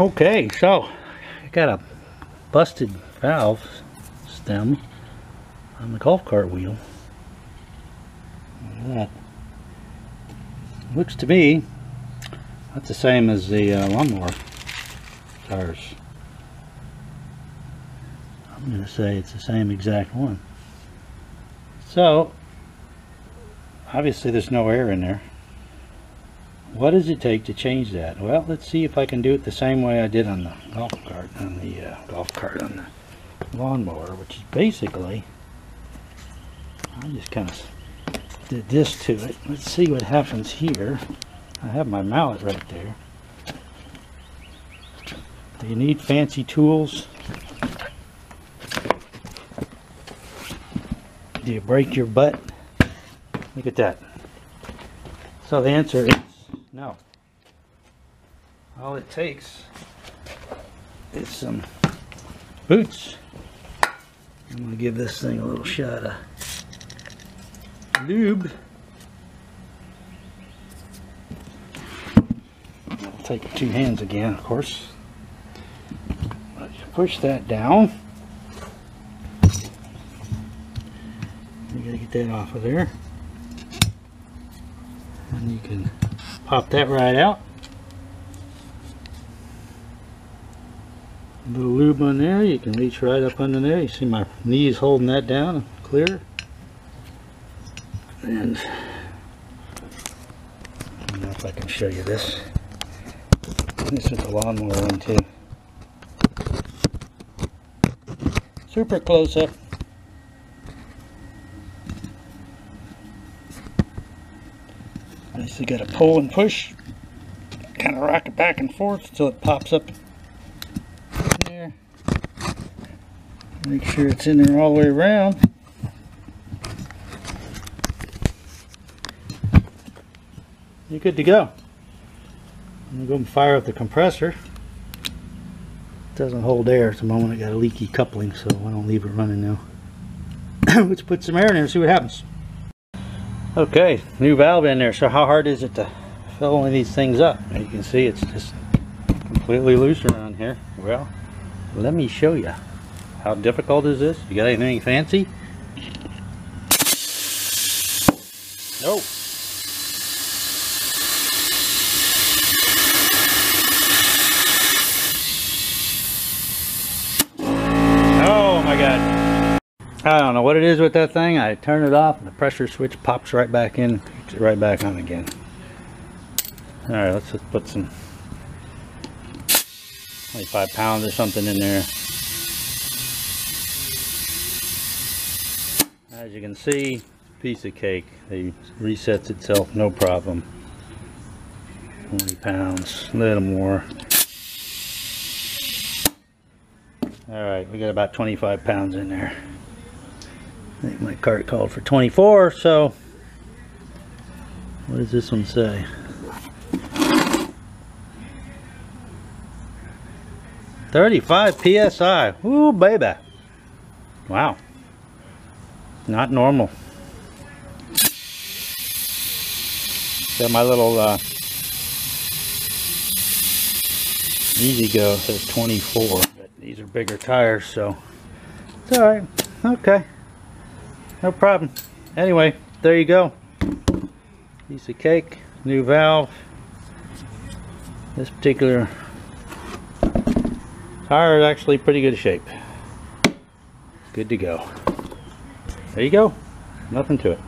Okay, so I got a busted valve stem on the golf cart wheel. That looks to me that's the same as the lawnmower tires. I'm going to say it's the same exact one. So obviously there's no air in there. What does it take to change that? Well, let's see if I can do it the same way I did on the golf cart, on the lawnmower, which is basically, I just kind of did this to it. Let's see what happens here. I have my mallet right there. Do you need fancy tools? Do you break your butt? Look at that. So the answer is no. All it takes is some boots. I'm going to give this thing a little shot of lube. I'll take 2 hands again, of course. Let's push that down. You got to get that off of there. And you can pop that right out. A little lube on there, you can reach right up under there. You see my knees holding that down clear. And I don't know if I can show you this. This is the lawnmower one too. Super close up. So you got to pull and push, kind of rock it back and forth until it pops up in there. Make sure it's in there all the way around. You're good to go. I'm going to go and fire up the compressor. It doesn't hold air at the moment. I got a leaky coupling, so I don't leave it running now. Let's put some air in there and see what happens. Okay, new valve in there. So how hard is it to fill one of these things up? Now you can see it's just completely loose around here. Well, let me show you. How difficult is this? You got anything fancy? Nope. Oh my God. I don't know what it is with that thing. I turn it off and the pressure switch pops right back in, puts it right back on again. Alright, let's just put some 25 pounds or something in there. As you can see, piece of cake. It resets itself, no problem. 20 pounds, a little more. Alright, we got about 25 pounds in there. I think my cart called for 24, so what does this one say? 35 psi. Ooh, baby. Wow. Not normal. Got my little Easy Go says 24, but these are bigger tires, so it's alright. Okay. No problem. Anyway, there you go. Piece of cake, new valve. This particular tire is actually pretty good shape. Good to go. There you go. Nothing to it.